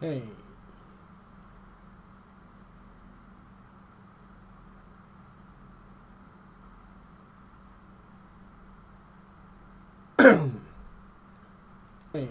Hey. Hey.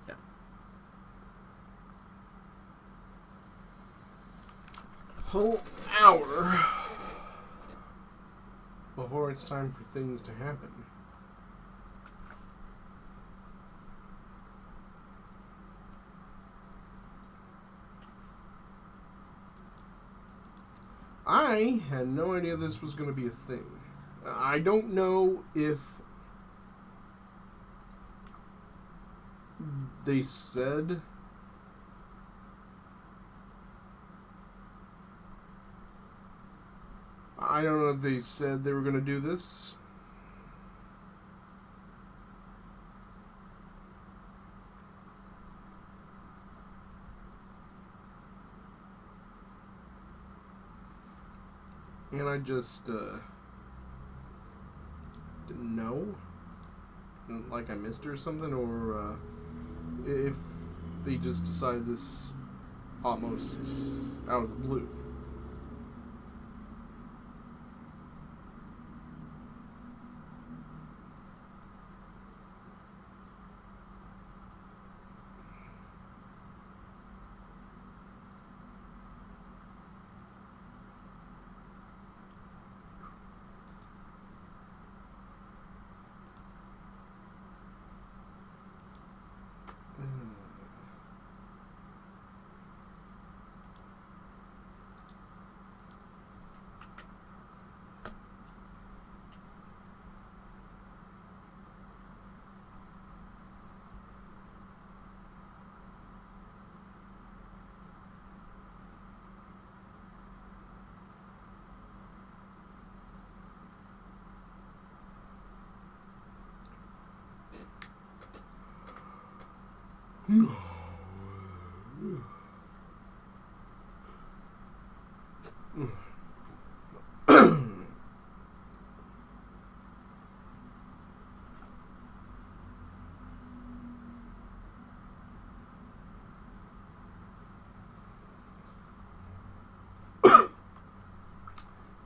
Yeah. Whole hour before it's time for things to happen. I had no idea this was going to be a thing. I don't know if they said I don't know if they said they were going to do this. And I just didn't know. Like I missed or something, or if they just decided this almost out of the blue.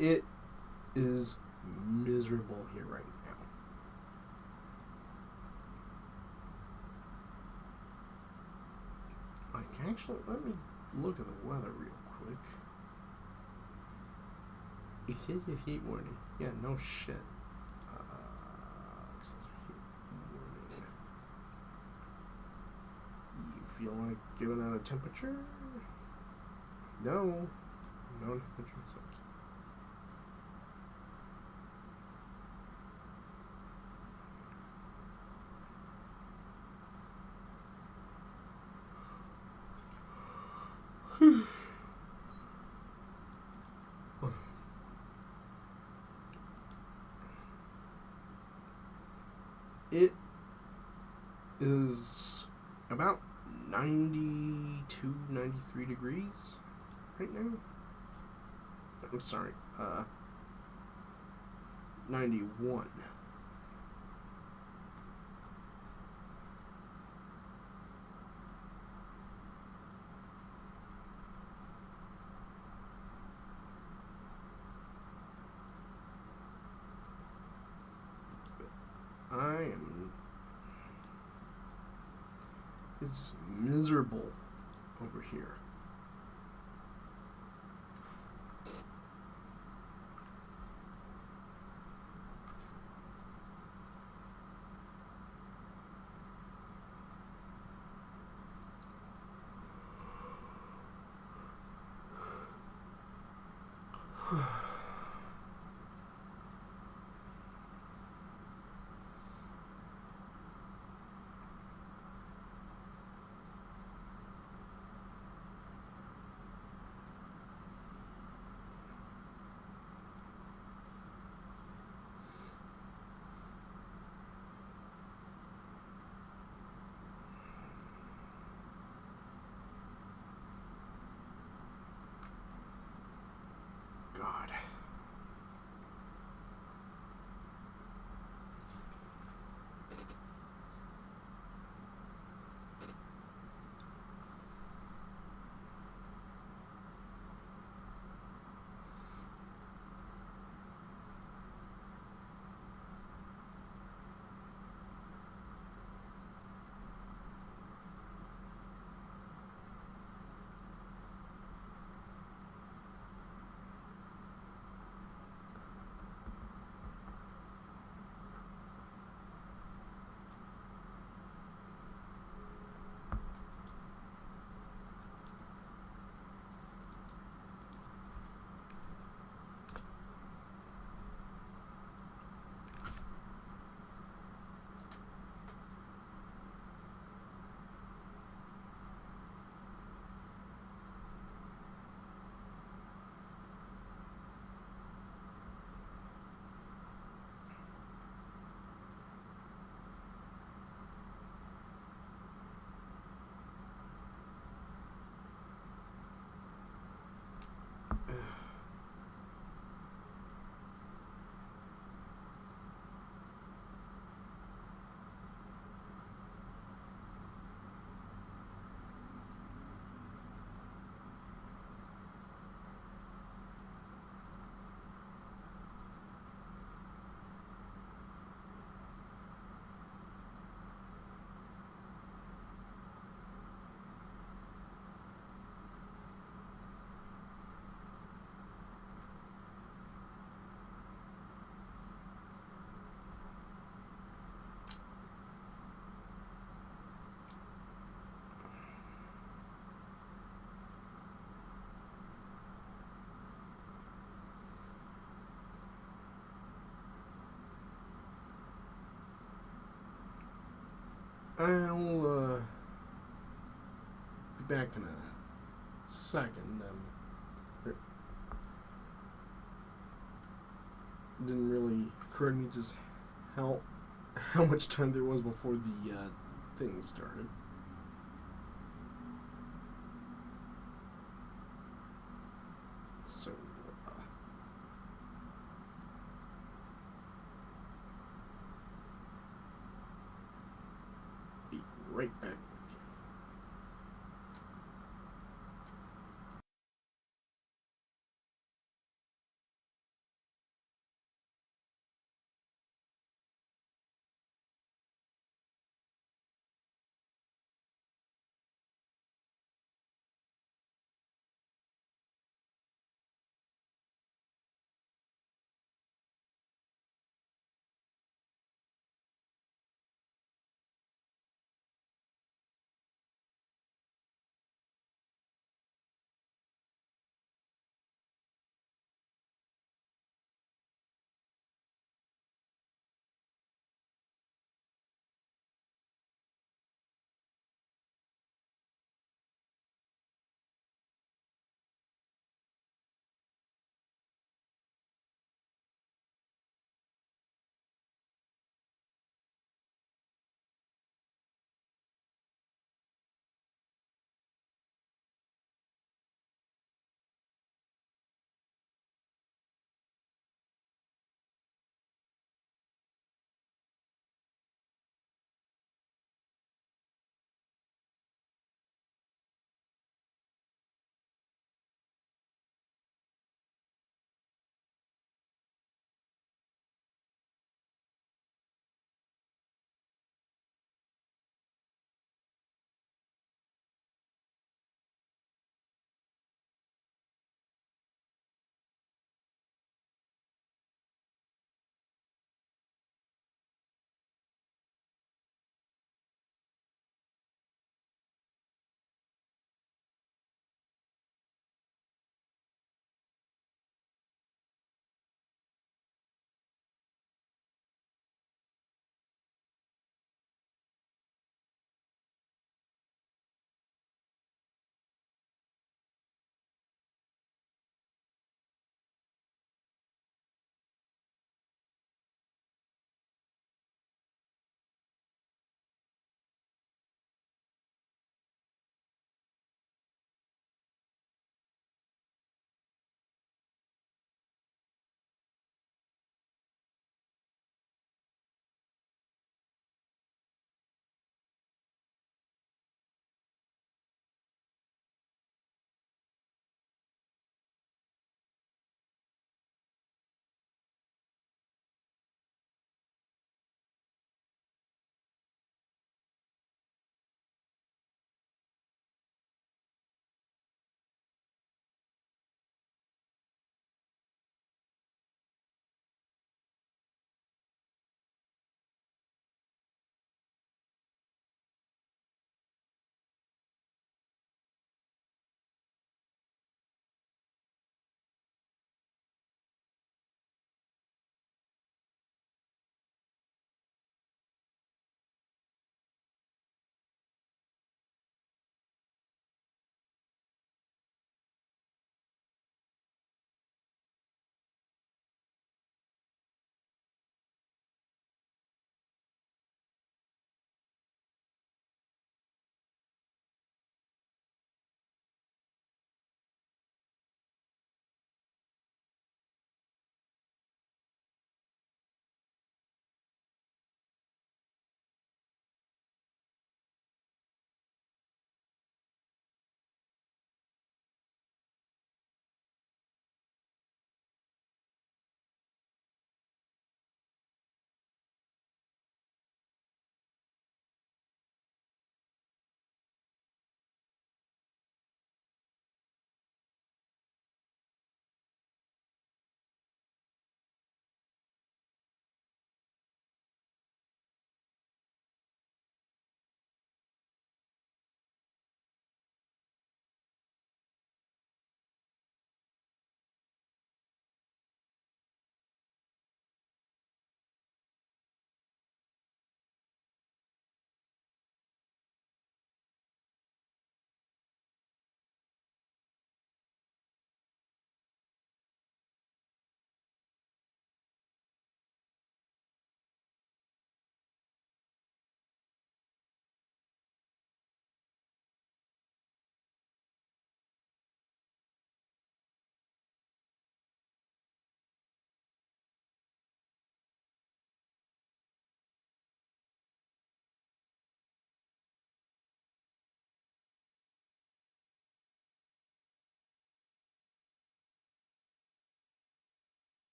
It is miserable here right now. Actually, let me look at the weather real quick. It says a heat warning. Yeah, no shit. It says a heat warning. You feel like giving out a temperature? No. No temperature sensor. It is about 92, 93 degrees right now. I'm sorry, 91. It's miserable over here. God. I'll be back in a second. It didn't really occur to me just how much time there was before the thing started. So, be right back.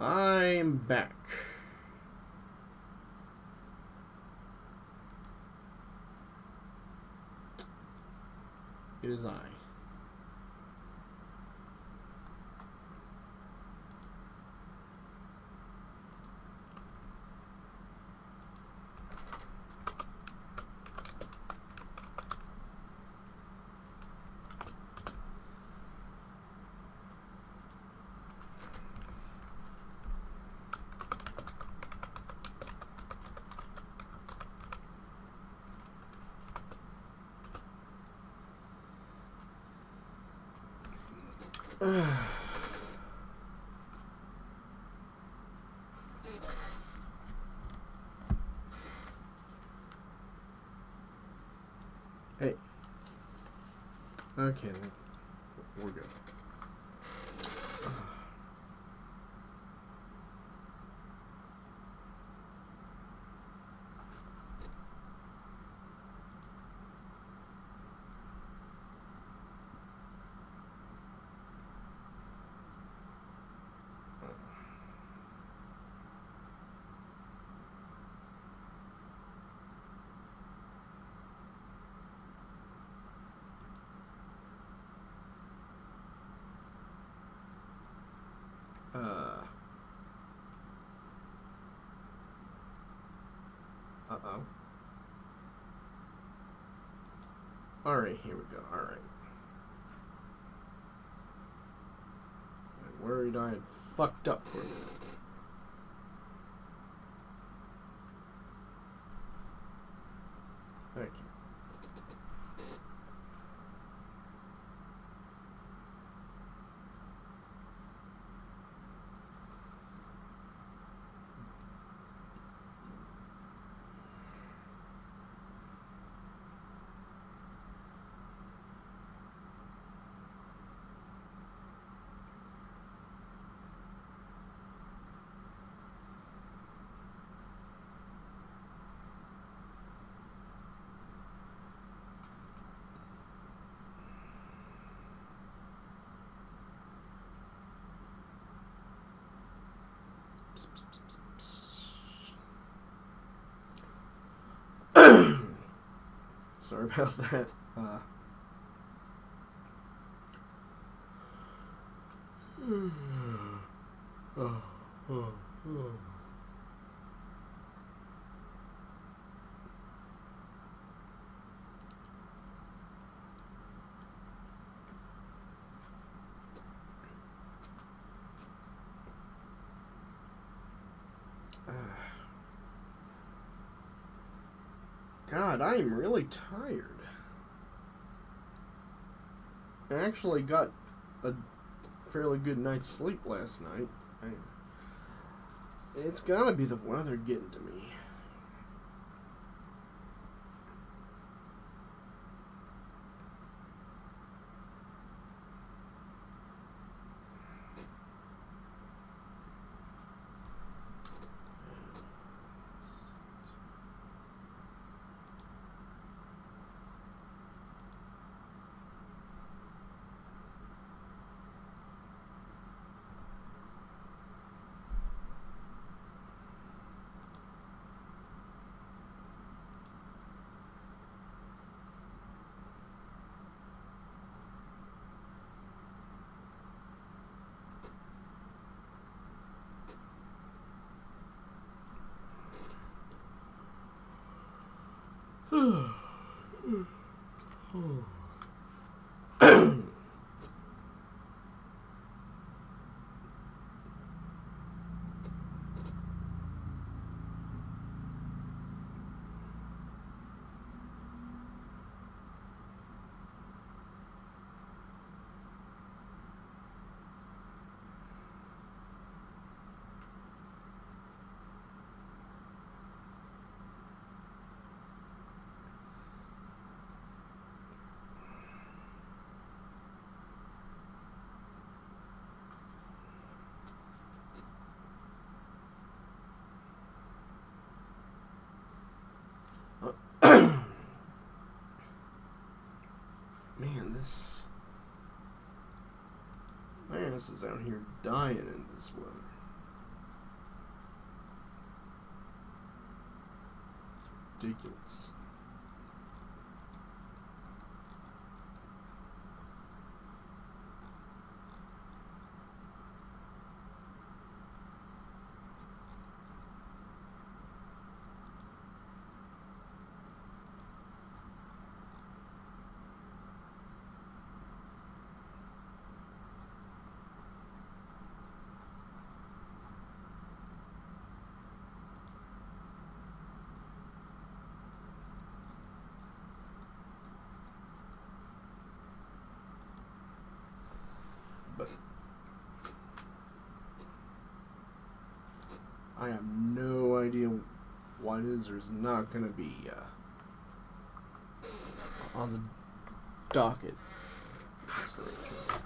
I'm back. It is I. Hey. Okay, we're good. Uh-oh. Alright, here we go. Alright. I worried I had fucked up for a minute. Thank you. Sorry about that. God, I am really tired. I actually got a fairly good night's sleep last night. It's gotta be the weather getting to me. My ass is out here dying in this weather. ridiculous. But I have no idea why it is or is not going to be on the docket. That's the right term.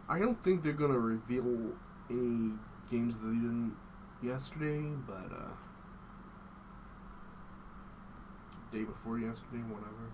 I don't think they're gonna reveal any games that they didn't yesterday, but day before yesterday, whatever.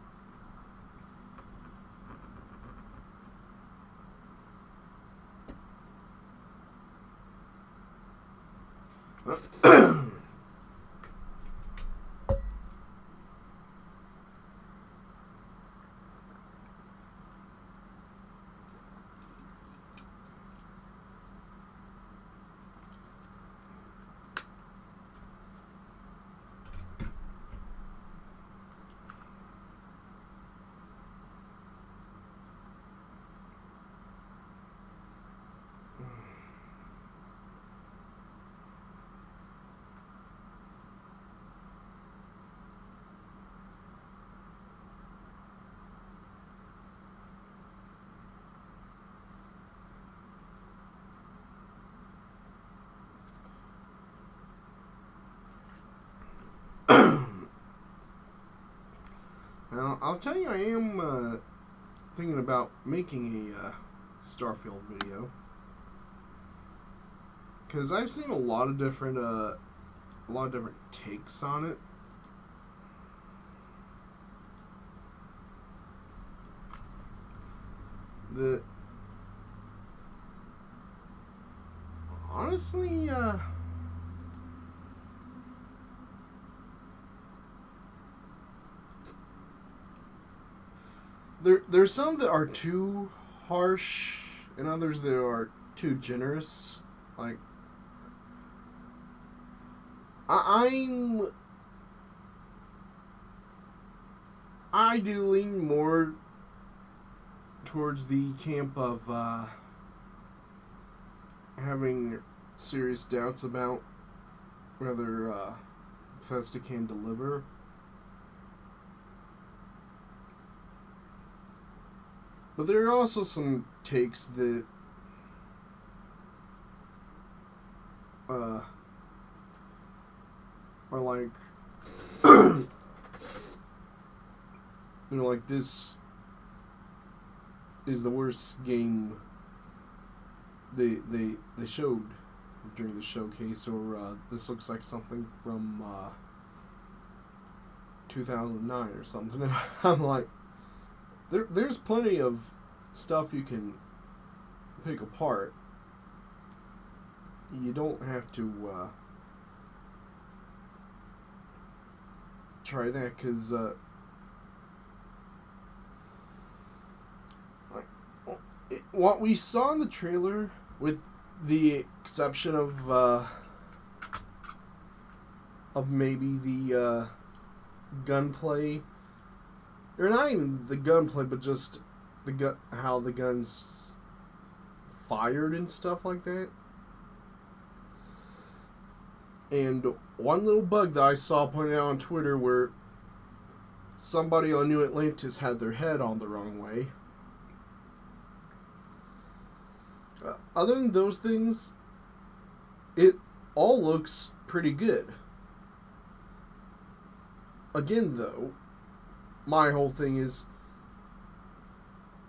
Now, I'll tell you, I am thinking about making a Starfield video, because I've seen a lot of different takes on it. That honestly, there's some that are too harsh, and others that are too generous. Like, I do lean more towards the camp of having serious doubts about whether Bethesda can deliver. But there are also some takes that are like, like, this is the worst game they showed during the showcase, or this looks like something from 2009 or something. And I'm like, there's plenty of stuff you can pick apart. You don't have to try that, because what we saw in the trailer, with the exception of maybe the gunplay or not even the gunplay, but just how the guns fired and stuff like that. And one little bug that I saw pointed out on Twitter where somebody on New Atlantis had their head on the wrong way. Other than those things, it all looks pretty good. Again, though, my whole thing is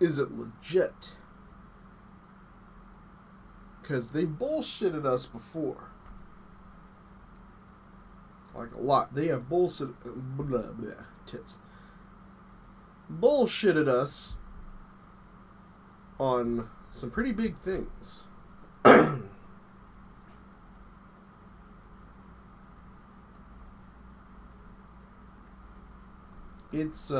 it legit? Because they bullshitted us before. Like a lot. They have bullshitted us on some pretty big things. It's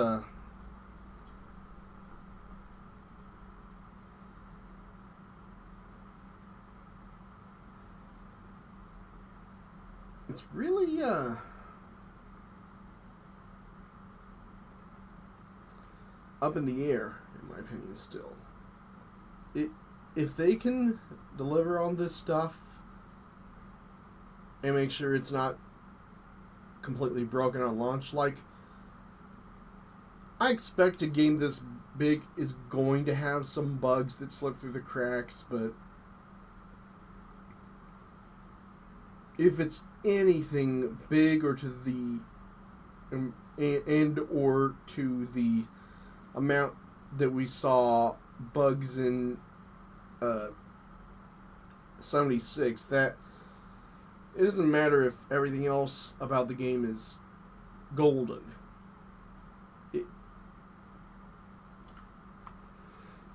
really up in the air, in my opinion, still. If they can deliver on this stuff and make sure it's not completely broken on launch, like, I expect a game this big is going to have some bugs that slip through the cracks, but if it's anything big or to the and or to the amount that we saw bugs in 76, that it doesn't matter if everything else about the game is golden.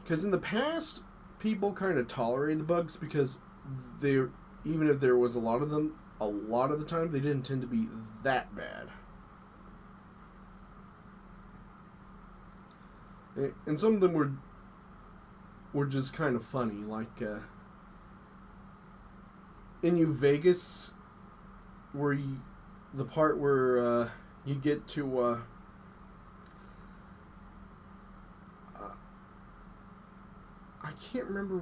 Because in the past, people kind of tolerated the bugs because they're, even if there was a lot of them, a lot of the time they didn't tend to be that bad. And some of them were just kind of funny, like in New Vegas, where the part where you get to I can't remember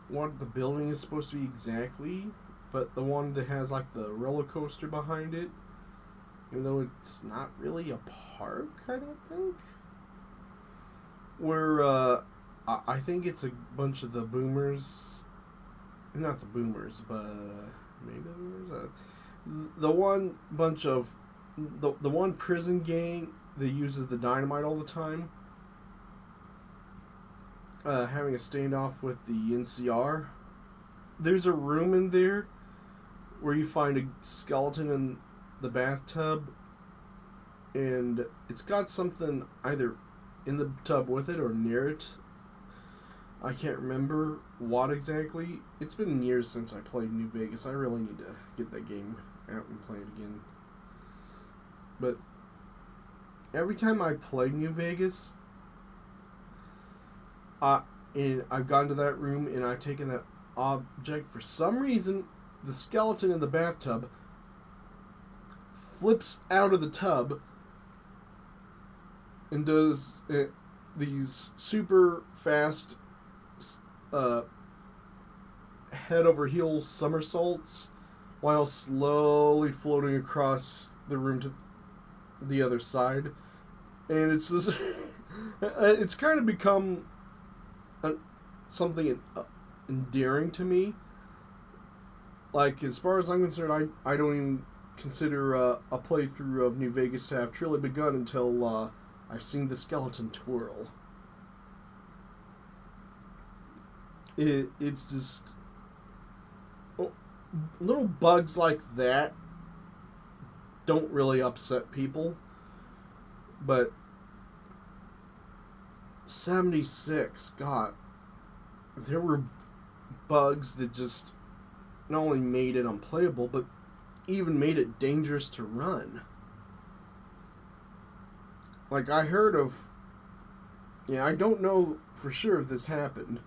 what the building is supposed to be exactly, but the one that has like the roller coaster behind it, even though it's not really a park, I don't think. Where I think it's a bunch of the boomers, not the boomers, but maybe the boomers. The one bunch of the one prison gang that uses the dynamite all the time. Having a standoff with the NCR. There's a room in there where you find a skeleton in the bathtub, and it's got something either in the tub with it or near it. I can't remember what exactly. It's been years since I played New Vegas. I really need to get that game out and play it again. But every time I played New Vegas, and I've gone to that room and I've taken that object, for some reason, the skeleton in the bathtub flips out of the tub and does these super fast head over heels somersaults while slowly floating across the room to the other side. And it's this it's kind of become something endearing to me. Like, as far as I'm concerned, I don't even consider a playthrough of New Vegas to have truly begun until I've seen the skeleton twirl. It's just little bugs like that don't really upset people, but 76, God, there were bugs that just not only made it unplayable, but even made it dangerous to run. Like, I heard of, I don't know for sure if this happened,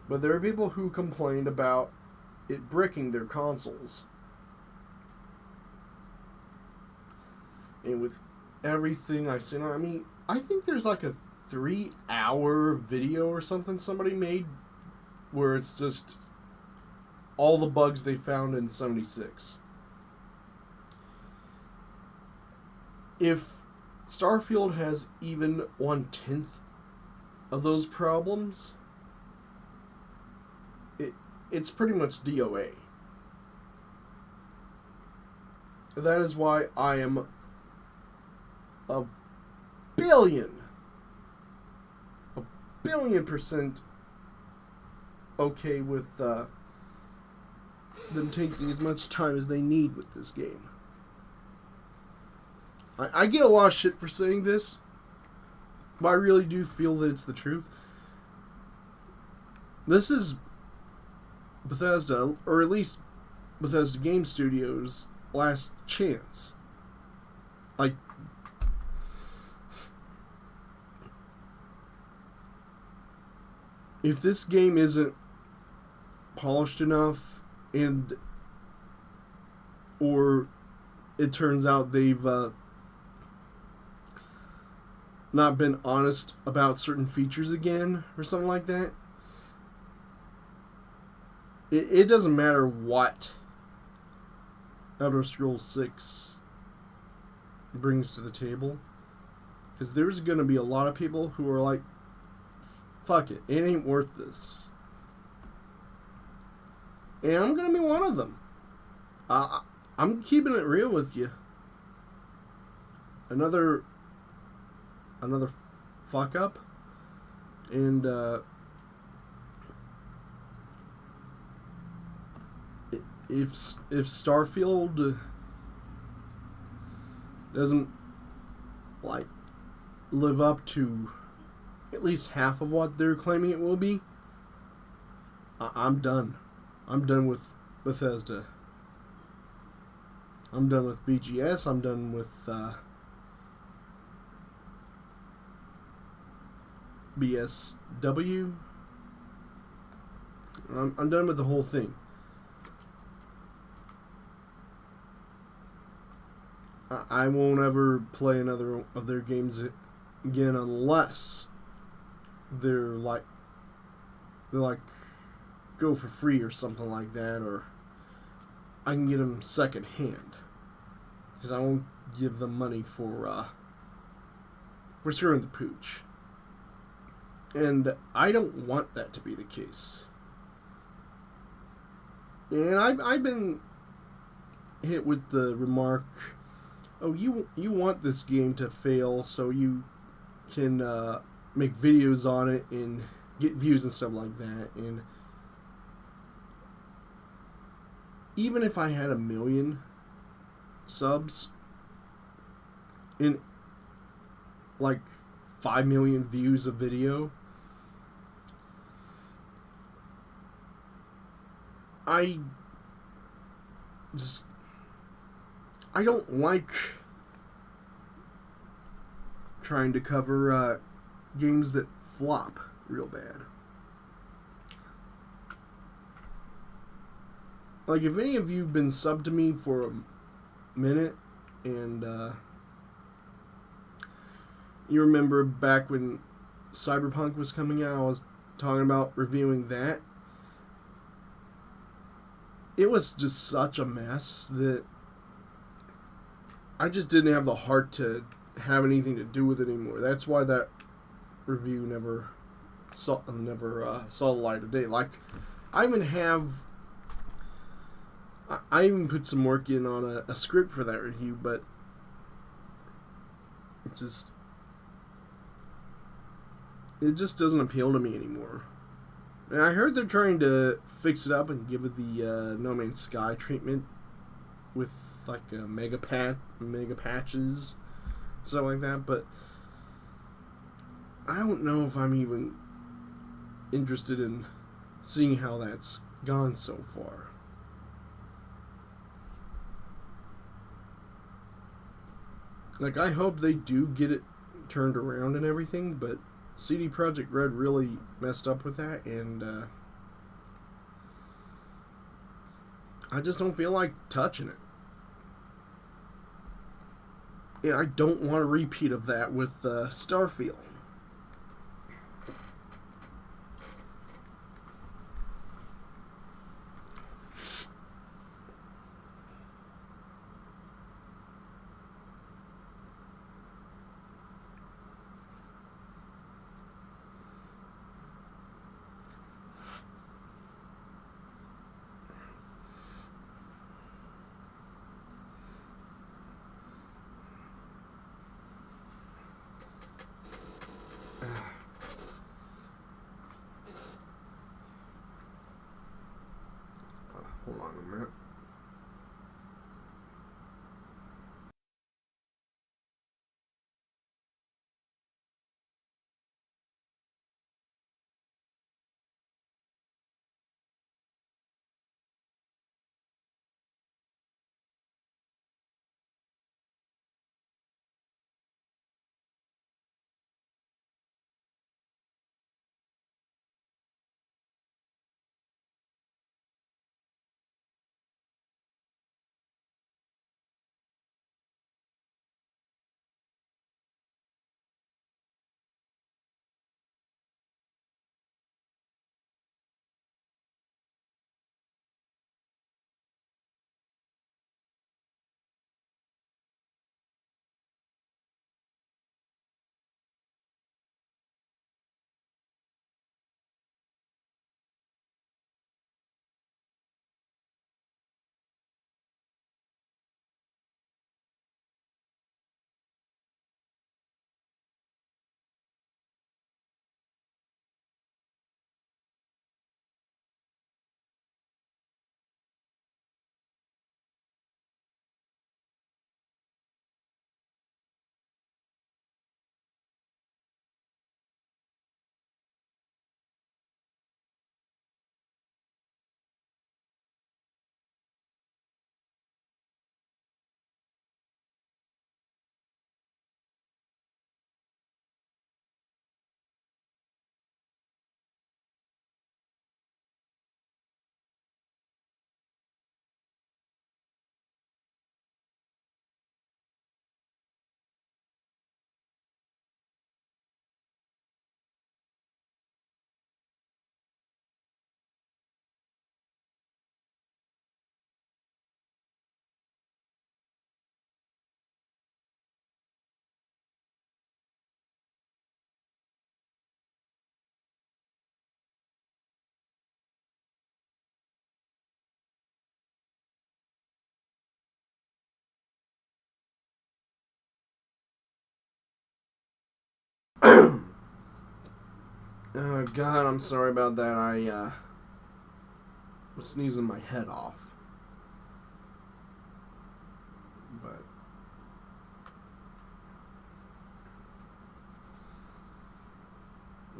but there are people who complained about it bricking their consoles. And with everything I've seen. I mean, I think there's like a 3-hour video or something somebody made where it's just all the bugs they found in 76. If Starfield has even 1/10 of those problems, it's pretty much DOA. That is why I am a billion % okay with them taking as much time as they need with this game. I get a lot of shit for saying this, but I really do feel that it's the truth. This is Bethesda, or at least Bethesda Game Studios' last chance. Like, if this game isn't polished enough, or it turns out they've not been honest about certain features again, or something like that, it doesn't matter what Elder Scrolls 6 brings to the table, because there's going to be a lot of people who are like, fuck it, it ain't worth this. And I'm going to be one of them. I'm keeping it real with you. Another fuck up. And if Starfield doesn't like live up to at least half of what they're claiming it will be, I'm done. I'm done with Bethesda. I'm done with BGS. I'm done with BSW. I'm done with the whole thing. I won't ever play another of their games again unless they're like go for free or something like that, or I can get them second hand, because I won't give them money for screwing the pooch, and I don't want that to be the case. And I've been hit with the remark, oh, you want this game to fail so you can make videos on it and get views and stuff like that. And even if I had 1 million subs and like 5 million views of video, I don't like trying to cover games that flop real bad. Like, if any of you have been subbed to me for a minute, and you remember back when Cyberpunk was coming out, I was talking about reviewing that. It was just such a mess that I just didn't have the heart to have anything to do with it anymore. That's why that review never saw the light of day. Like, I even put some work in on a script for that review, but it just doesn't appeal to me anymore. And I heard they're trying to fix it up and give it the No Man's Sky treatment with like mega patches, stuff like that, but I don't know if I'm even interested in seeing how that's gone so far. Like, I hope they do get it turned around and everything, but CD Projekt Red really messed up with that, and I just don't feel like touching it. And I don't want a repeat of that with Starfield. Hold on a minute. Oh, God, I'm sorry about that. I was sneezing my head off. But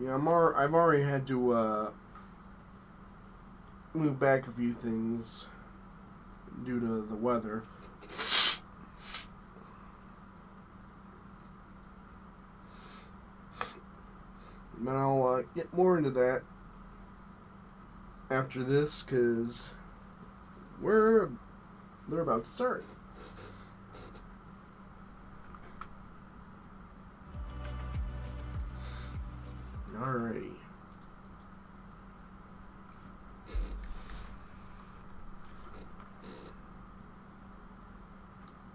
yeah, I've already had to move back a few things due to the weather. But I'll get more into that after this, because they're about to start. Alrighty.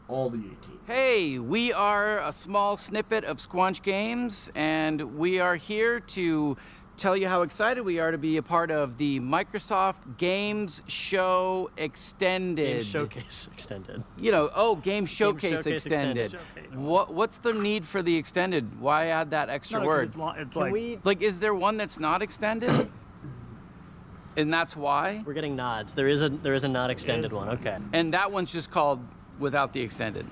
All the 18. Hey, we are a small snippet of Squanch Games, and we are here to tell you how excited we are to be a part of the Microsoft Games Show Extended. Game Showcase Extended. You know, Game Showcase Extended. What's the need for the extended? Why add that extra word? It's like, is there one that's not extended? And that's why? We're getting nods. There is a not extended one. Okay. And that one's just called without the extended.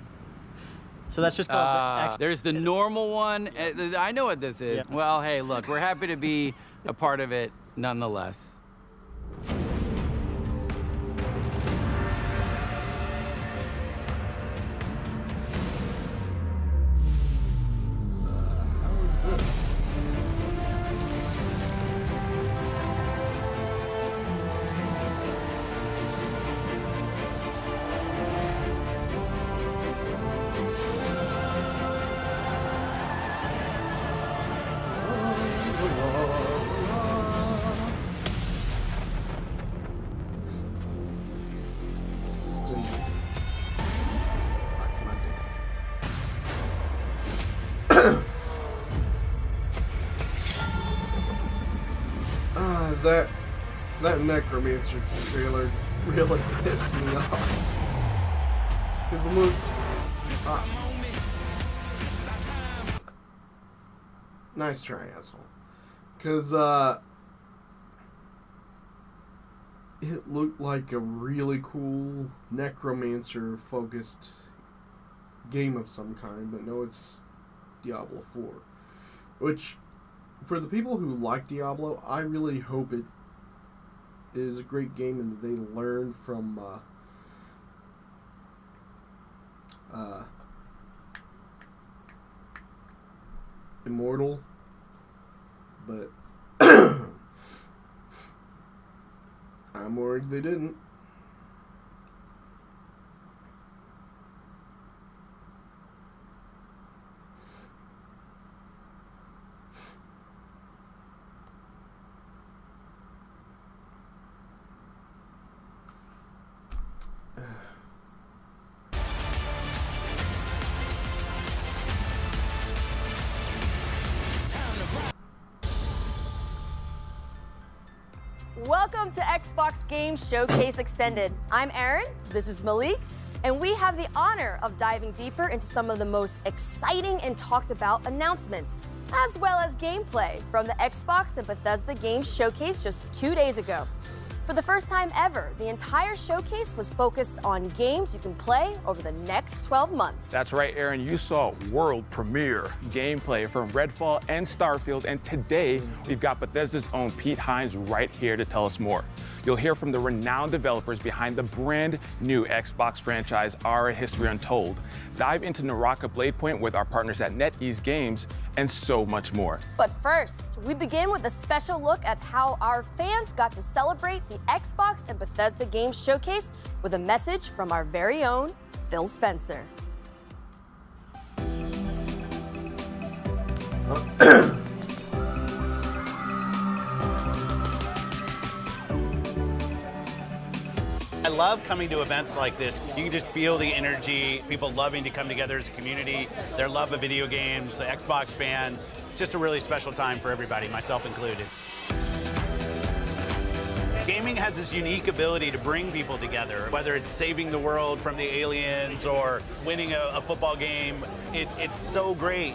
So that's just called there's the normal one. I know what this is. Yeah. Well, hey, look, we're happy to be a part of it nonetheless. How is this? But that Necromancer trailer really pissed me off. Because the movie... Nice try, asshole. Because, it looked like a really cool Necromancer-focused game of some kind, but no, it's Diablo 4. Which, for the people who like Diablo, I really hope it is a great game and that they learn from, Immortal, but I'm worried they didn't. Welcome to Xbox Games Showcase Extended. I'm Aaron, this is Malik, and we have the honor of diving deeper into some of the most exciting and talked about announcements, as well as gameplay from the Xbox and Bethesda Games Showcase just 2 days ago. For the first time ever, the entire showcase was focused on games you can play over the next 12 months. That's right, Aaron. You saw world premiere gameplay from Redfall and Starfield, and today we've got Bethesda's own Pete Hines right here to tell us more. You'll hear from the renowned developers behind the brand new Xbox franchise, Our History Untold. Dive into Naraka Bladepoint with our partners at NetEase Games, and so much more. But first, we begin with a special look at how our fans got to celebrate the Xbox and Bethesda Games Showcase with a message from our very own Phil Spencer. I love coming to events like this. You can just feel the energy, people loving to come together as a community, their love of video games, the Xbox fans. Just a really special time for everybody, myself included. Gaming has this unique ability to bring people together, whether it's saving the world from the aliens or winning a football game. It's so great.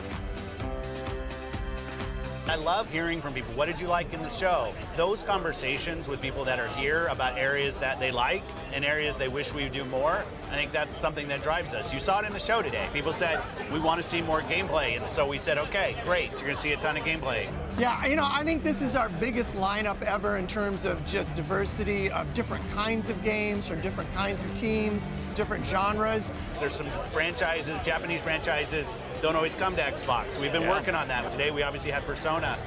I love hearing from people. What did you like in the show? Those conversations with people that are here about areas that they like and areas they wish we would do more, I think that's something that drives us. You saw it in the show today. People said, we want to see more gameplay. And so we said, okay, great. You're going to see a ton of gameplay. Yeah, you know, I think this is our biggest lineup ever in terms of just diversity of different kinds of games from different kinds of teams, different genres. There's some franchises, Japanese franchises, don't always come to Xbox. We've been working on that. Today we obviously had Persona.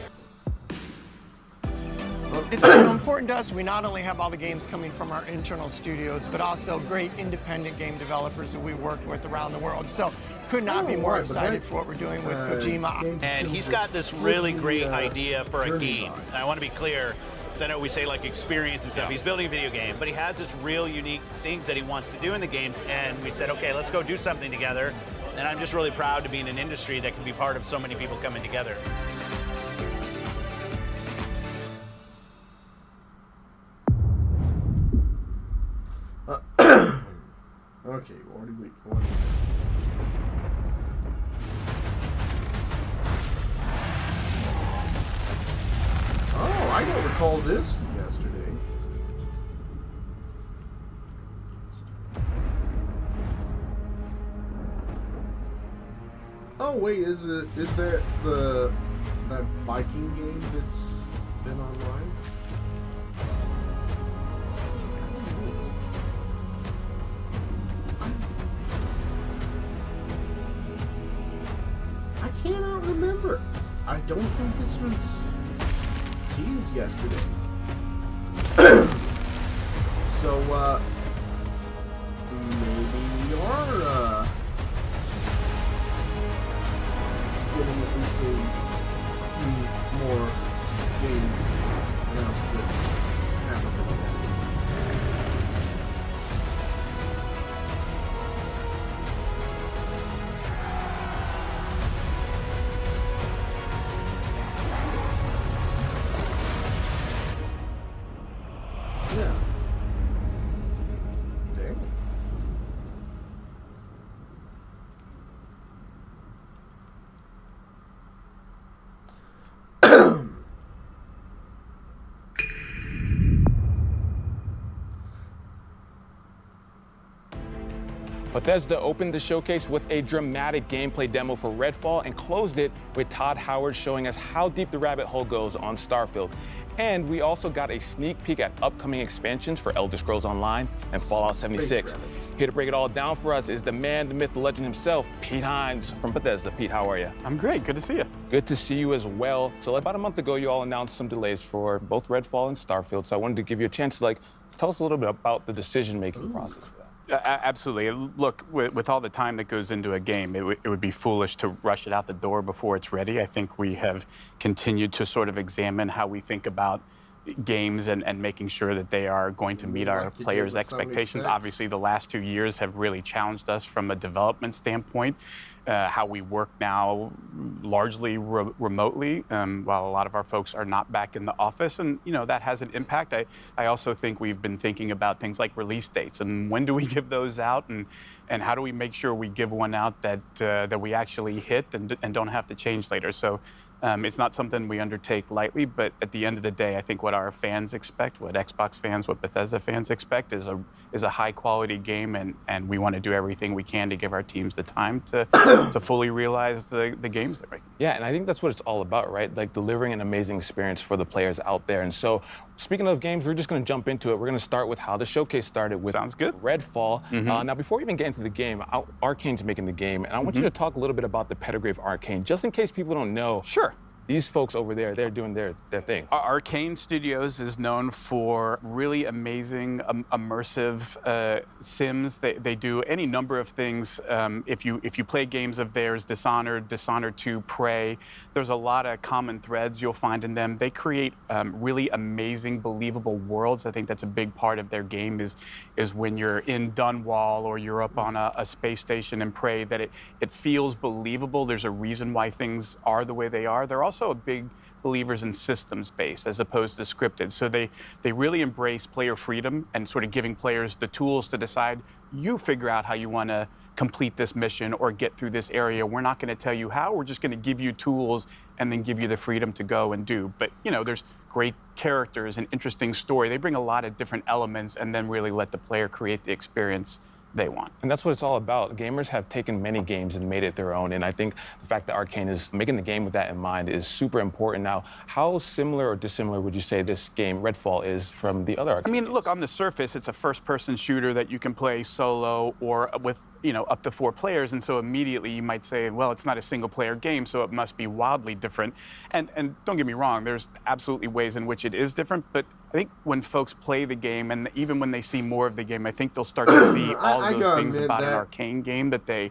It's so important to us. We not only have all the games coming from our internal studios, but also great independent game developers that we work with around the world. So could not be more excited for what we're doing with Kojima. And he's got this really great idea for a game. And I want to be clear, because I know we say like experience and stuff. He's building a video game, but he has this real unique things that he wants to do in the game. And we said, okay, let's go do something together. And I'm just really proud to be in an industry that can be part of so many people coming together. Okay, what do we... Oh, I don't recall this yesterday. Oh wait, is that that Viking game that's been online? I cannot remember. I don't think this was teased yesterday. So maybe we are getting at least a few more games announced that haven't been yet. Bethesda opened the showcase with a dramatic gameplay demo for Redfall and closed it with Todd Howard showing us how deep the rabbit hole goes on Starfield. And we also got a sneak peek at upcoming expansions for Elder Scrolls Online and Fallout 76. Here to break it all down for us is the man, the myth, the legend himself, Pete Hines from Bethesda. Pete, how are you? I'm great. Good to see you. Good to see you as well. So about a month ago, you all announced some delays for both Redfall and Starfield. So I wanted to give you a chance to tell us a little bit about the decision-making process for that. Absolutely. Look, with all the time that goes into a game, it would be foolish to rush it out the door before it's ready. I think we have continued to sort of examine how we think about games and making sure that they are going to meet our players' expectations. Obviously, the last 2 years have really challenged us from a development standpoint. How we work now largely remotely, while a lot of our folks are not back in the office, and that has an impact. I also think we've been thinking about things like release dates and when do we give those out, and how do we make sure we give one out that we actually hit and don't have to change later. So it's not something we undertake lightly, but at the end of the day, I think what our fans expect, what Xbox fans, what Bethesda fans expect is a high quality game, and we want to do everything we can to give our teams the time to fully realize the games they're making. Yeah, and I think that's what it's all about, right? Like delivering an amazing experience for the players out there. And so, speaking of games, we're just going to jump into it. We're going to start with how the showcase started with Sounds good. Redfall. Now, before we even get into the game, Arcane's making the game, and I want you to talk a little bit about the pedigree of Arcane, just in case people don't know. Sure. These folks over there, they're doing their thing. Arcane Studios is known for really amazing, immersive sims. They do any number of things. If you play games of theirs, Dishonored 2, Prey, there's a lot of common threads you'll find in them. They create really amazing, believable worlds. I think that's a big part of their game is when you're in Dunwall or you're up on a space station in Prey, that it feels believable. There's a reason why things are the way they are. They're also big believers in systems-based as opposed to scripted. So they really embrace player freedom and sort of giving players the tools to decide, you figure out how you want to complete this mission or get through this area. We're not going to tell you how, we're just going to give you tools and then give you the freedom to go and do. But there's great characters and interesting story. They bring a lot of different elements and then really let the player create the experience they want. And that's what it's all about. Gamers have taken many games and made it their own, and I think the fact that Arcane is making the game with that in mind is super important. Now, how similar or dissimilar would you say this game, Redfall, is from the other Arcane games? Look, on the surface, it's a first-person shooter that you can play solo or with up to 4 players, and so immediately you might say, well, it's not a single-player game, so it must be wildly different. And don't get me wrong, there's absolutely ways in which it is different, but I think when folks play the game, and even when they see more of the game, I think they'll start to see all of those things about an Arcane game that they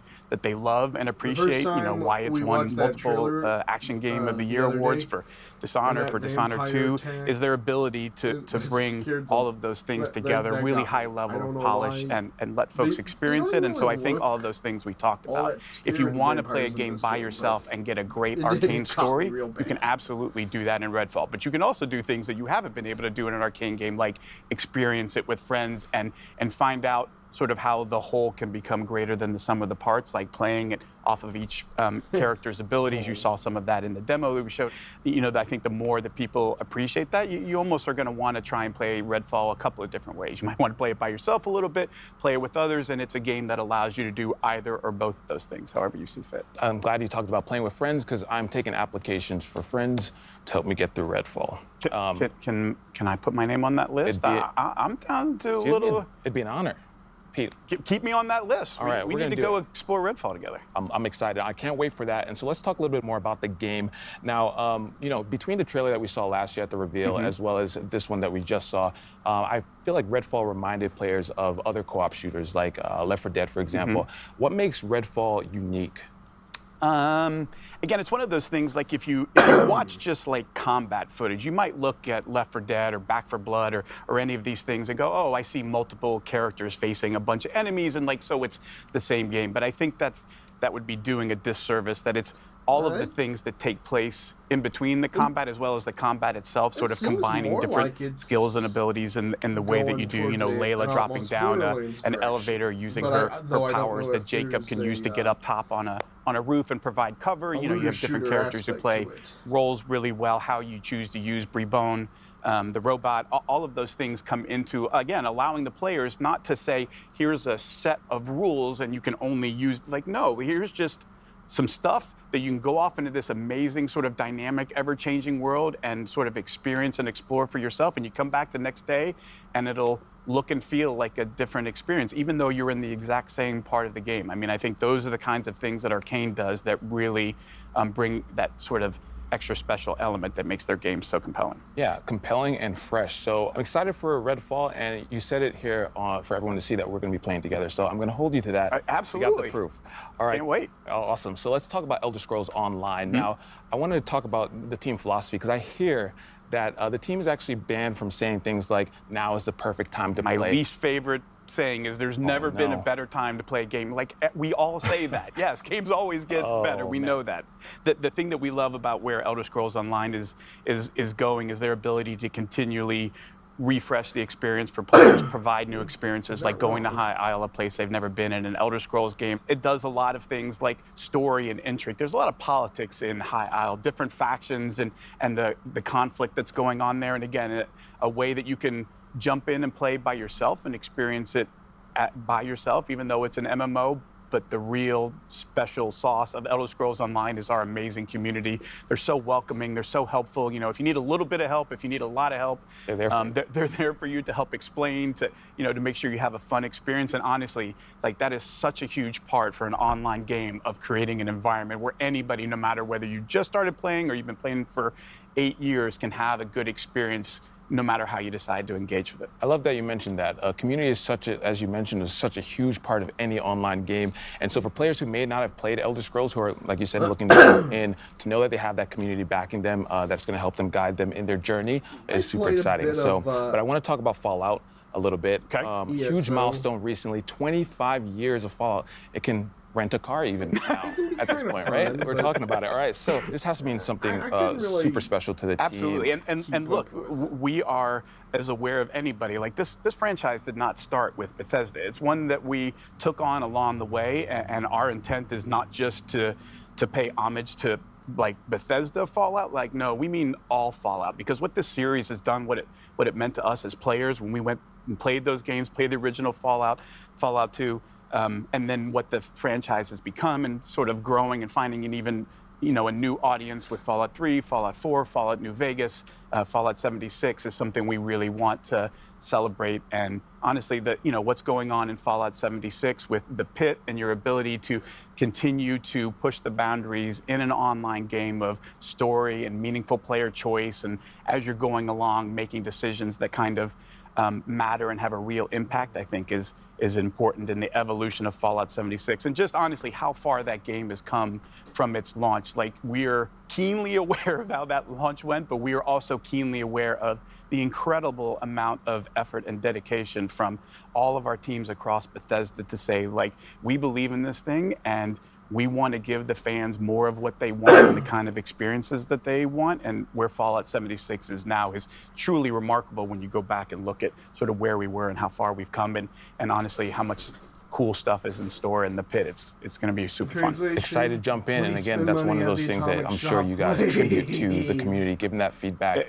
love and appreciate. Why it's won multiple Action Game of the Year awards for Dishonored, for Dishonored 2, is their ability to bring all of those things together, really high level of polish, and let folks experience it. And so I think all of those things we talked about. If you want to play a game by yourself and get a great Arcane story, you can absolutely do that in Redfall. But you can also do things that you haven't been able to do in an Arcane game, like experience it with friends and find out sort of how the whole can become greater than the sum of the parts, like playing it off of each character's abilities. You saw some of that in the demo that we showed. I think the more that people appreciate that, you almost are going to want to try and play Redfall a couple of different ways. You might want to play it by yourself a little bit, play it with others, and it's a game that allows you to do either or both of those things, however you see fit. I'm glad you talked about playing with friends, because I'm taking applications for friends to help me get through Redfall. Can I put my name on that list? I'm down to a little... It'd be an honor. Pete. Keep me on that list. All right, we need to go explore Redfall together. I'm excited. I can't wait for that. And so let's talk a little bit more about the game. Now, between the trailer that we saw last year at the reveal, as well as this one that we just saw, I feel like Redfall reminded players of other co-op shooters, like Left 4 Dead, for example. What makes Redfall unique? Again, it's one of those things, like if you watch just like combat footage, you might look at Left 4 Dead or Back 4 Blood or any of these things and go, oh, I see multiple characters facing a bunch of enemies, and so it's the same game. But I think that would be doing a disservice, that it's all of the things that take place in between the combat as well as the combat itself, sort of combining different skills and abilities in the way that you do, Layla dropping down an elevator using her powers that Jacob can use to get up top on a roof and provide cover. You have different characters who play roles really well, how you choose to use Brie Bone the robot, all of those things come into, again, allowing the players not to say, here's a set of rules and you can only use, like, no, here's just some stuff that you can go off into this amazing sort of dynamic, ever-changing world and sort of experience and explore for yourself. And you come back the next day and it'll look and feel like a different experience, even though you're in the exact same part of the game. I mean, I think those are the kinds of things that Arcane does that really bring that sort of extra special element that makes their game so compelling. Yeah, compelling and fresh. So I'm excited for Redfall, and you said it here for everyone to see that we're going to be playing together. So I'm going to hold you to that. Absolutely. You got the proof. All right. Can't wait. Oh, awesome. So let's talk about Elder Scrolls Online. Now, I wanted to talk about the team philosophy because I hear that the team is actually banned from saying things like, now is the perfect time to play. My least favorite saying is there's never been a better time to play a game. Like, we all say that. Yes, games always get better. We know that. The thing that we love about where Elder Scrolls Online is going is their ability to continually refresh the experience for players, provide new experiences, like going to High Isle, a place they've never been in. An Elder Scrolls game, it does a lot of things like story and intrigue. There's a lot of politics in High Isle, different factions and the conflict that's going on there. And again, a way that you can jump in and play by yourself and experience it by yourself, even though it's an MMO. But the real special sauce of Elder Scrolls Online is our amazing community. They're so welcoming. They're so helpful. You know, if you need a little bit of help, if you need a lot of help, they're there. They're there for you to help explain, to to make sure you have a fun experience. And honestly, like, that is such a huge part for an online game of creating an environment where anybody, no matter whether you just started playing or you've been playing for 8 years, can have a good experience, no matter how you decide to engage with it. I love that you mentioned that. Community is as you mentioned, is such a huge part of any online game. And so for players who may not have played Elder Scrolls, who are, like you said, looking to jump in, to know that they have that community backing them, that's going to help them, guide them in their journey, is super exciting. So, but I want to talk about Fallout a little bit. Okay. Huge milestone recently, 25 years of Fallout. It can rent a car even now at this point, right? We're talking about it. All right, so this has to mean something super special to the team. Absolutely, and look, we are as aware of anybody. Like, this franchise did not start with Bethesda. It's one that we took on along the way, and our intent is not just to pay homage to, like, Bethesda Fallout. Like, no, we mean all Fallout, because what this series has done, what it meant to us as players when we went and played those games, played the original Fallout 2, and then what the franchise has become, and sort of growing and finding an even, a new audience with Fallout 3, Fallout 4, Fallout New Vegas, Fallout 76 is something we really want to celebrate. And honestly, what's going on in Fallout 76 with the pit and your ability to continue to push the boundaries in an online game of story and meaningful player choice, and as you're going along, making decisions that kind of matter and have a real impact, I think is important in the evolution of Fallout 76. And just honestly, how far that game has come from its launch. Like, we're keenly aware of how that launch went, but we are also keenly aware of the incredible amount of effort and dedication from all of our teams across Bethesda to say, like, we believe in this thing, and we want to give the fans more of what they want and the kind of experiences that they want. And where Fallout 76 is now is truly remarkable when you go back and look at sort of where we were and how far we've come, and honestly, how much cool stuff is in store in the pit. It's going to be super fun. Excited to jump in, and again, that's one of those things that I'm sure you guys attribute to the community, giving that feedback.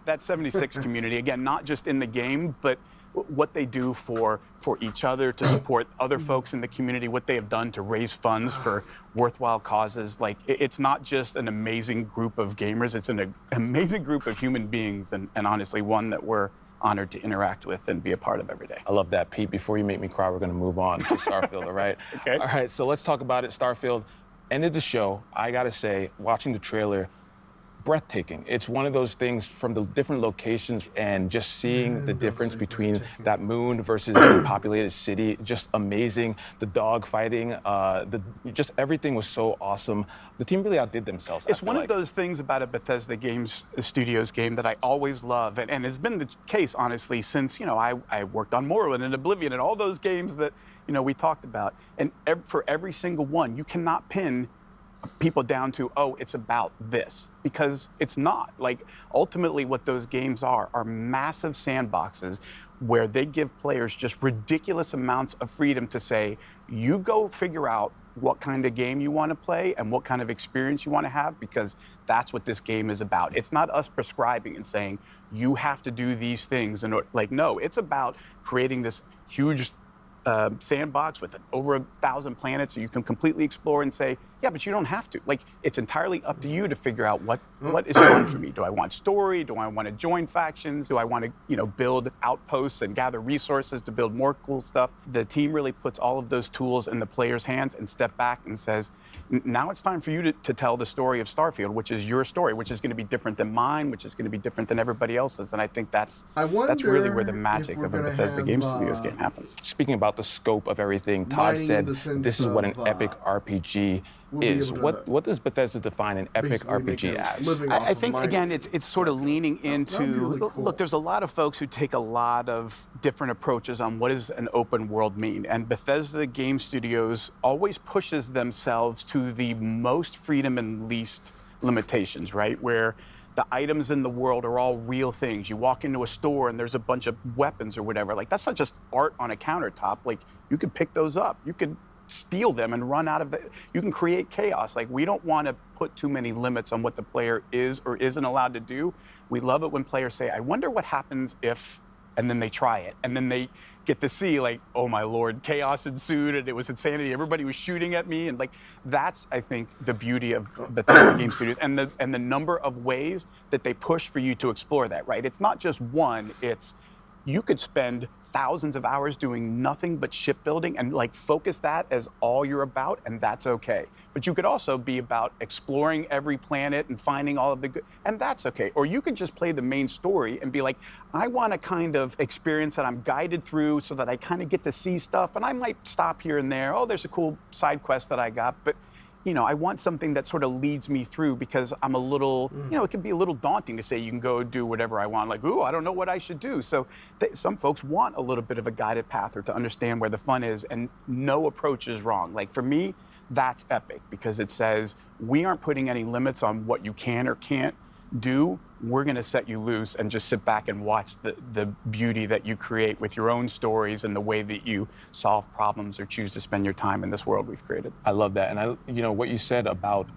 That 76 community, again, not just in the game, but what they do for each other, to support other folks in the community, what they have done to raise funds for worthwhile causes. Like, it's not just an amazing group of gamers, it's an amazing group of human beings, and honestly, one that we're honored to interact with and be a part of every day. I love that, Pete. Before you make me cry, we're going to move on to Starfield, all right? Okay. All right, so let's talk about it. Starfield ended the show. I got to say, watching the trailer, breathtaking. It's one of those things from the different locations and just seeing the difference between that moon versus the populated city, just amazing. The dog fighting, just everything was so awesome. The team really outdid themselves. It's one of those things about a Bethesda Studios game that I always love, and it's been the case, honestly, since, I worked on Morrowind and Oblivion and all those games that, we talked about. And for every single one, you cannot pin people down to, oh, it's about this, because it's not. Like, ultimately what those games are massive sandboxes where they give players just ridiculous amounts of freedom to say, you go figure out what kind of game you want to play and what kind of experience you want to have, because that's what this game is about. It's not us prescribing and saying, you have to do these things. And like, no, it's about creating this huge sandbox with over 1,000 planets so you can completely explore and say, yeah, but you don't have to. Like, it's entirely up to you to figure out what is fun for me. Do I want story? Do I want to join factions? Do I want to, build outposts and gather resources to build more cool stuff? The team really puts all of those tools in the player's hands and step back and says, now it's time for you to tell the story of Starfield, which is your story, which is going to be different than mine, which is going to be different than everybody else's. And I think that's really where the magic of a Bethesda Game Studios game happens. Speaking about the scope of everything, Todd said this is what an epic RPG is. What does Bethesda define an epic RPG as? I think, again, it's sort of leaning into, really cool. Look, there's a lot of folks who take a lot of different approaches on what does an open world mean. And Bethesda Game Studios always pushes themselves to the most freedom and least limitations, right? Where the items in the world are all real things. You walk into a store and there's a bunch of weapons or whatever. Like, that's not just art on a countertop. Like, you could pick those up. You could steal them and run out of it. You can create chaos. Like, we don't want to put too many limits on what the player is or isn't allowed to do. We love it when players say, I wonder what happens if, and then they try it. And then they get to see, like, oh my Lord, chaos ensued and it was insanity. Everybody was shooting at me. And like, that's, I think, the beauty of Bethesda Game Studios and the number of ways that they push for you to explore that, right? It's not just one, it's, you could spend thousands of hours doing nothing but shipbuilding and like focus that as all you're about, and that's okay. But you could also be about exploring every planet and finding all of the good, and that's okay. Or you could just play the main story and be like, I want a kind of experience that I'm guided through so that I kind of get to see stuff, and I might stop here and there. Oh, there's a cool side quest that I got, but I want something that sort of leads me through, because I'm a little, it can be a little daunting to say you can go do whatever I want. Like, ooh, I don't know what I should do. So some folks want a little bit of a guided path or to understand where the fun is, and no approach is wrong. Like, for me, that's epic, because it says we aren't putting any limits on what you can or can't do. We're going to set you loose and just sit back and watch the beauty that you create with your own stories and the way that you solve problems or choose to spend your time in this world we've created. I love that. And what you said about,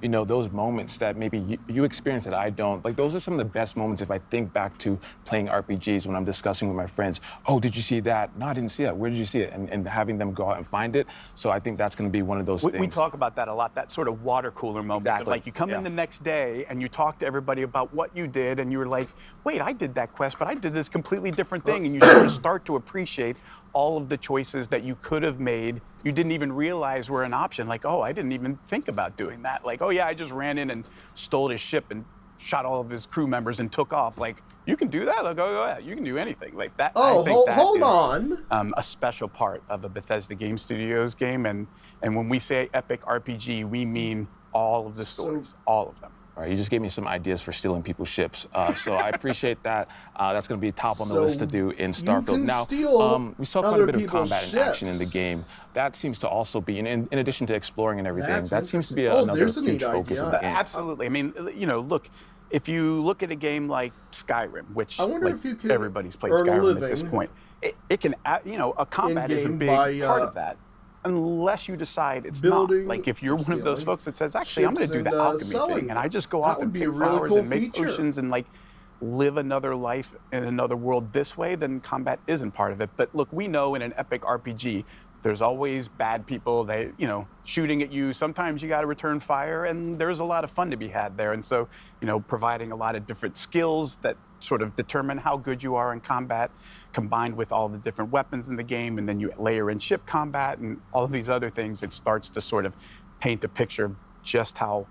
those moments that maybe you experience that I don't, like, those are some of the best moments if I think back to playing RPGs when I'm discussing with my friends. Oh, did you see that? No, I didn't see that. Where did you see it? And having them go out and find it. So I think that's going to be one of those things. We talk about that a lot, that sort of water cooler moment. Exactly. Of, like, you come in the next day and you talk to everybody about what you did, and you were like, wait, I did that quest, but I did this completely different thing. And you sort of start to appreciate all of the choices that you could have made. You didn't even realize were an option. Like, oh, I didn't even think about doing that. Like, oh yeah, I just ran in and stole his ship and shot all of his crew members and took off. Like, you can do that? Like, oh yeah, you can do anything. Like that. Oh, I think that hold is, on. A special part of a Bethesda Game Studios game. And when we say epic RPG, we mean all of the stories, all of them. All right, you just gave me some ideas for stealing people's ships, so I appreciate that. That's going to be top on the list to do in Starfield. Now, we saw quite a bit of combat and action in the game. That seems to also be, in addition to exploring and everything, that seems to be another huge focus of the game. Absolutely. I mean, look, if you look at a game like Skyrim, which everybody's played Skyrim at this point, it can, a combat is a big part of that. Unless you decide it's not. Like, if you're one of those folks that says, actually, I'm going to do the alchemy thing, and I just go off and pick flowers and make potions and, like, live another life in another world this way, then combat isn't part of it. But look, we know in an epic RPG, there's always bad people, shooting at you. Sometimes you got to return fire, and there's a lot of fun to be had there. And so, providing a lot of different skills that sort of determine how good you are in combat, combined with all the different weapons in the game, and then you layer in ship combat and all of these other things, it starts to sort of paint a picture of just how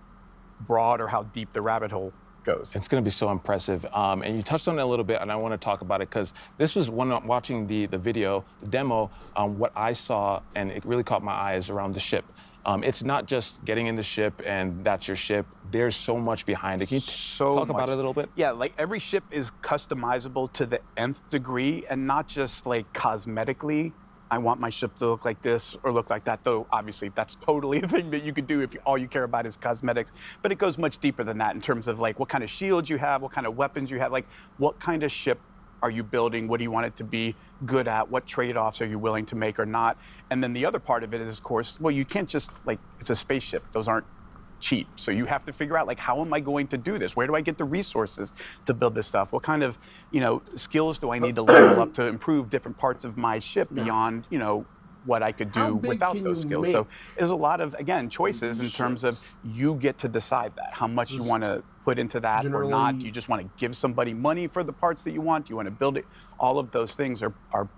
broad or how deep the rabbit hole goes. It's going to be so impressive. And you touched on it a little bit, and I want to talk about it because this was when I'm watching the video, the demo, what I saw, and it really caught my eye, is around the ship. It's not just getting in the ship and that's your ship. There's so much behind it. Can you talk about it a little bit? Yeah, like every ship is customizable to the nth degree, and not just like cosmetically I want my ship to look like this or look like that, though obviously that's totally a thing that you could do if all you care about is cosmetics. But it goes much deeper than that in terms of like what kind of shields you have, what kind of weapons you have, like what kind of ship are you building, what do you want it to be good at, what trade-offs are you willing to make or not. And then the other part of it is, of course, well, you can't just, like, it's a spaceship. Those aren't cheap. So you have to figure out, like, how am I going to do this? Where do I get the resources to build this stuff? What kind of, skills do I need to level up to improve different parts of my ship beyond, what I could do without those skills? So there's a lot of, again, choices in terms of you get to decide that, how much you want to put into that or not. Do you just want to give somebody money for the parts that you want? Do you want to build it? All of those things are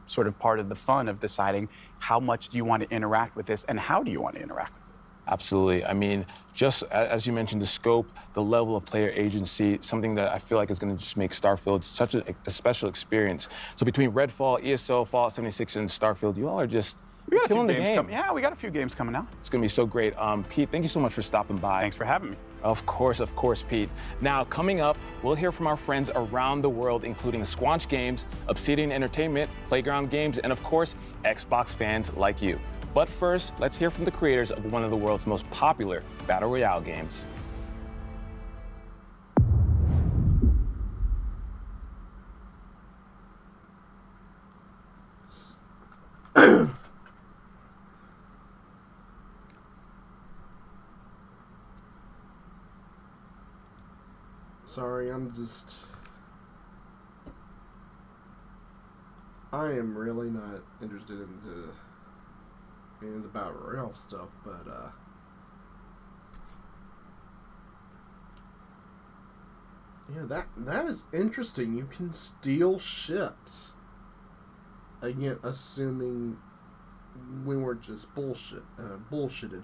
sort of part of the fun of deciding how much do you want to interact with this and how do you want to interact with it. Absolutely. I mean, just as you mentioned, the scope, the level of player agency, something that I feel like is going to just make Starfield such a special experience. So between Redfall, ESO, Fallout 76, and Starfield, you all are just we got a few games coming. Yeah, we got a few games coming out. It's going to be so great. Pete, thank you so much for stopping by. Thanks for having me. Of course, Pete. Now, coming up, we'll hear from our friends around the world, including Squanch Games, Obsidian Entertainment, Playground Games, and of course, Xbox fans like you. But first, let's hear from the creators of one of the world's most popular Battle Royale games. Sorry, I am really not interested in the Battle Royale stuff, but yeah, that is interesting. You can steal ships. Again, assuming we weren't just bullshitted.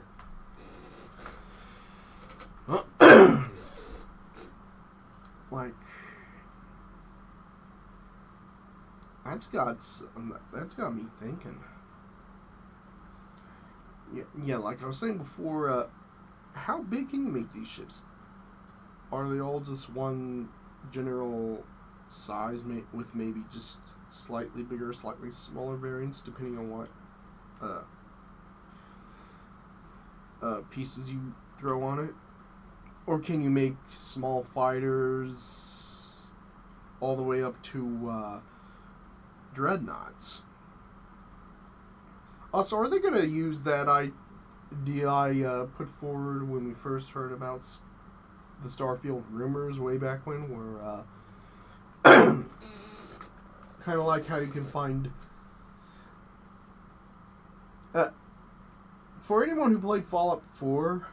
Like, that's got me thinking. Yeah, like I was saying before, how big can you make these ships? Are they all just one general size, with maybe just slightly bigger, slightly smaller variants, depending on what pieces you throw on it? Or can you make small fighters all the way up to dreadnoughts? Also, are they going to use that idea I put forward when we first heard about the Starfield rumors way back when, where kind of like how you can find... for anyone who played Fallout 4...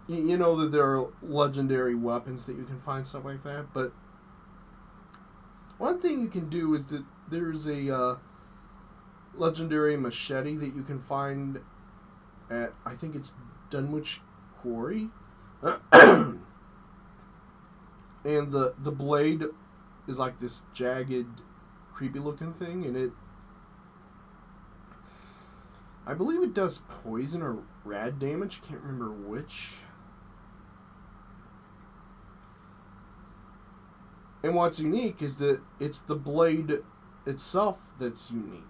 You know that there are legendary weapons that you can find, stuff like that, but one thing you can do is that there's a legendary machete that you can find at, I think it's Dunwich Quarry, and the blade is like this jagged, creepy looking thing, and I believe it does poison or rad damage, can't remember which. And what's unique is that it's the blade itself that's unique.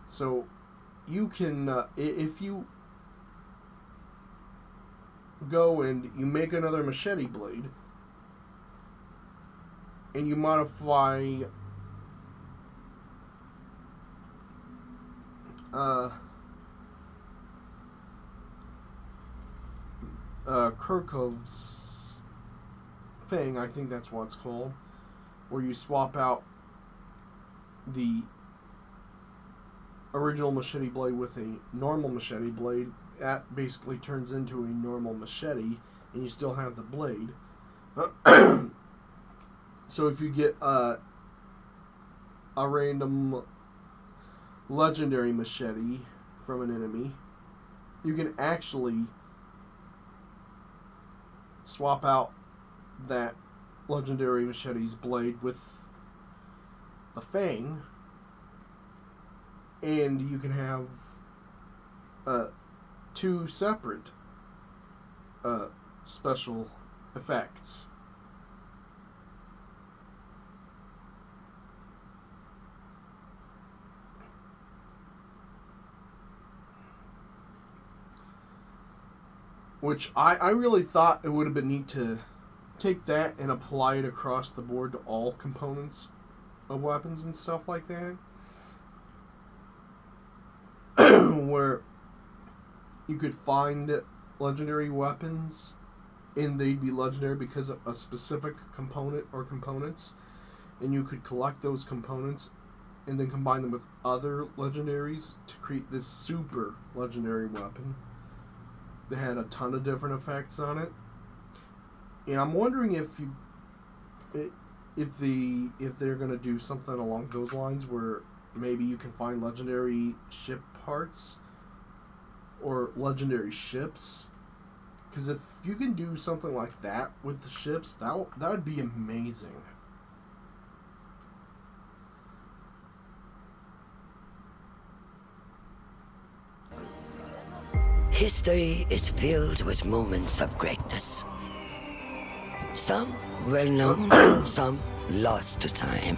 So you can, if you go and you make another machete blade, and you modify Kirkov's thing, I think that's what it's called, where you swap out the original machete blade with a normal machete blade, that basically turns into a normal machete, and you still have the blade. So if you get a random legendary machete from an enemy, you can actually swap out that legendary machete's blade with the fang, and you can have two separate special effects. which I really thought it would have been neat to take that and apply it across the board to all components of weapons and stuff like that. Where you could find legendary weapons and they'd be legendary because of a specific component or components, and you could collect those components and then combine them with other legendaries to create this super legendary weapon that had a ton of different effects on it. And I'm wondering if they're gonna do something along those lines where maybe you can find legendary ship parts or legendary ships. Because if you can do something like that with the ships, that would be amazing. History is filled with moments of greatness. Some well-known, some lost to time.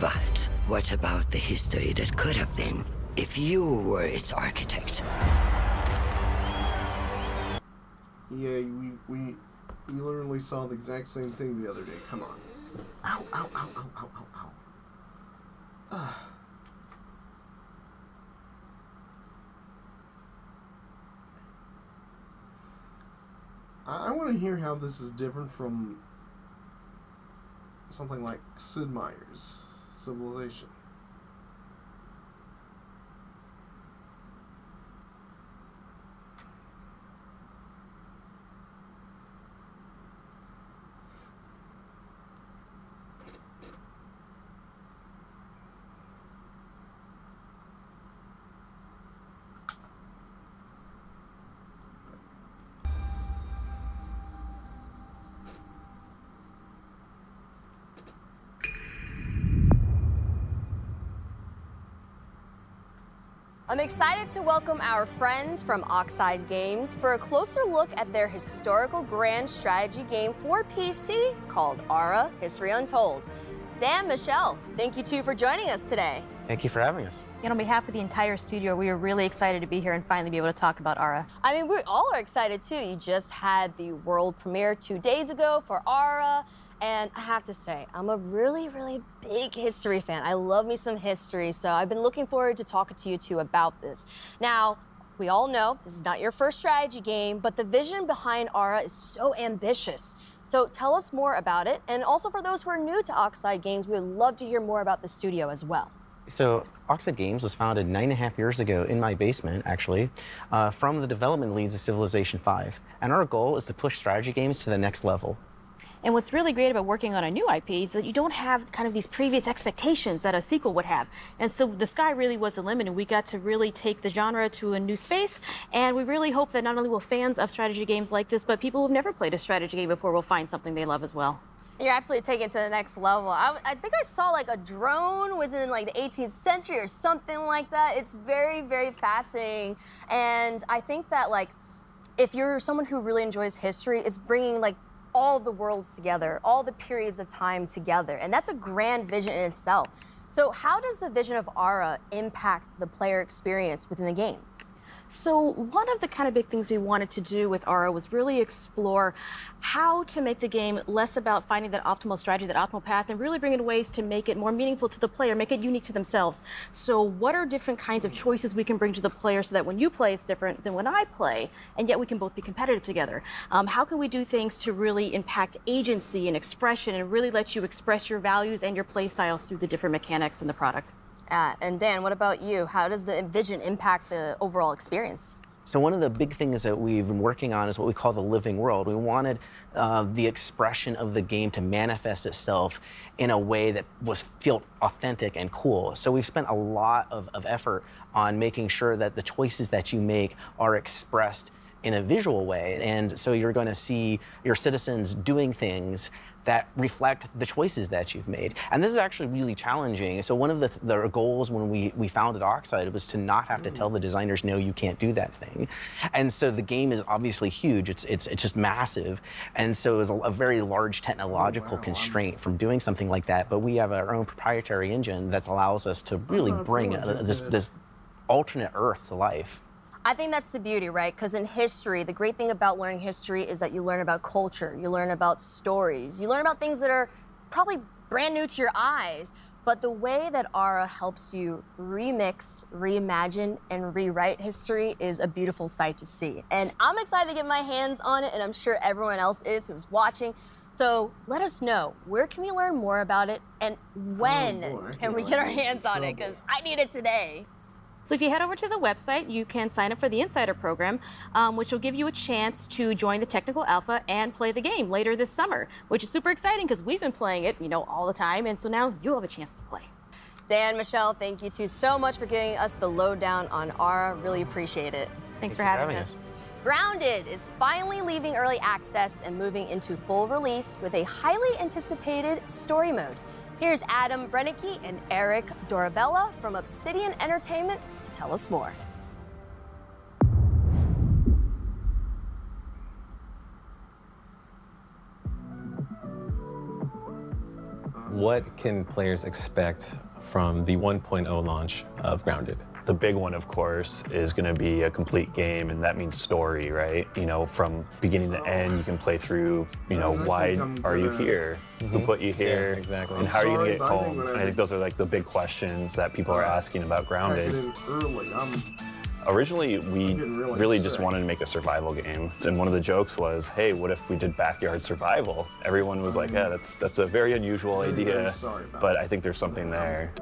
But what about the history that could have been if you were its architect? Yeah, we literally saw the exact same thing the other day. Come on. Ow, ow, ow, ow, ow, ow, ow. I want to hear how this is different from something like Sid Meier's Civilization. I'm excited to welcome our friends from Oxide Games for a closer look at their historical grand strategy game for PC called Ara: History Untold. Dan, Michelle, thank you two for joining us today. Thank you for having us. And on behalf of the entire studio, we are really excited to be here and finally be able to talk about Ara. I mean, we all are excited too. You just had the world premiere 2 days ago for Ara. And I have to say, I'm a really, really big history fan. I love me some history, so I've been looking forward to talking to you two about this. Now, we all know this is not your first strategy game, but the vision behind Ara is so ambitious. So tell us more about it. And also for those who are new to Oxide Games, we would love to hear more about the studio as well. So Oxide Games was founded 9.5 years ago in my basement, actually, from the development leads of Civilization V. And our goal is to push strategy games to the next level. And what's really great about working on a new IP is that you don't have kind of these previous expectations that a sequel would have. And so the sky really was the limit, and we got to really take the genre to a new space. And we really hope that not only will fans of strategy games like this, but people who've never played a strategy game before will find something they love as well. You're absolutely taking it to the next level. I think I saw like a drone was in like the 18th century or something like that. It's very, very fascinating. And I think that like, if you're someone who really enjoys history, it's bringing like all of the worlds together, all the periods of time together. And that's a grand vision in itself. So how does the vision of Ara impact the player experience within the game? So one of the kind of big things we wanted to do with Ara was really explore how to make the game less about finding that optimal strategy, that optimal path, and really bring in ways to make it more meaningful to the player, make it unique to themselves. So what are different kinds of choices we can bring to the player so that when you play it's different than when I play, and yet we can both be competitive together? How can we do things to really impact agency and expression and really let you express your values and your play styles through the different mechanics in the product? And Dan, what about you? How does the vision impact the overall experience? So one of the big things that we've been working on is what we call the living world. We wanted the expression of the game to manifest itself in a way that felt authentic and cool. So we've spent a lot of effort on making sure that the choices that you make are expressed in a visual way. And so you're going to see your citizens doing things that reflect the choices that you've made. And this is actually really challenging. So one of the goals when we founded Oxide was to not have to tell the designers, no, you can't do that thing. And so the game is obviously huge. It's just massive. And so it's a very large technological constraint from doing something like that. But we have our own proprietary engine that allows us to really bring this alternate Earth to life. I think that's the beauty, right? Because in history, the great thing about learning history is that you learn about culture, you learn about stories, you learn about things that are probably brand new to your eyes. But the way that Aura helps you remix, reimagine, and rewrite history is a beautiful sight to see. And I'm excited to get my hands on it, and I'm sure everyone else is who's watching. So let us know, where can we learn more about it, and when can we get our hands on it? Because I need it today. So if you head over to the website, you can sign up for the Insider program, which will give you a chance to join the technical alpha and play the game later this summer, which is super exciting because we've been playing it, all the time, and so now you have a chance to play. Dan, Michelle, thank you two so much for giving us the lowdown on Aura. Really appreciate it. Thanks for having us. Grounded is finally leaving early access and moving into full release with a highly anticipated story mode. Here's Adam Brennicke and Eric Dorabella from Obsidian Entertainment to tell us more. What can players expect from the 1.0 launch of Grounded? The big one, of course, is going to be a complete game, and that means story, right? From beginning to end, you can play through, why are you here? Who put you here? Yeah, exactly. And how are you going to get home? And I think those are like the big questions that people are asking about Grounded. Originally, we really just wanted to make a survival game. And one of the jokes was, hey, what if we did backyard survival? Everyone was like, yeah, that's a very unusual idea, but I think there's something there.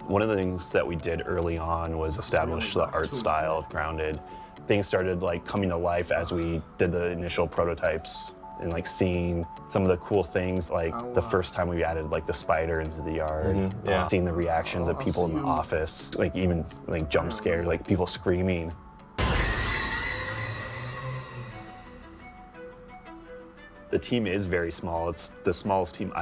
One of the things that we did early on was establish the art style of Grounded. Things started coming to life as we did the initial prototypes and seeing some of the cool things, the first time we added the spider into the yard, seeing the reactions of people in the office, even jump scares, people screaming. The team is very small. It's the smallest team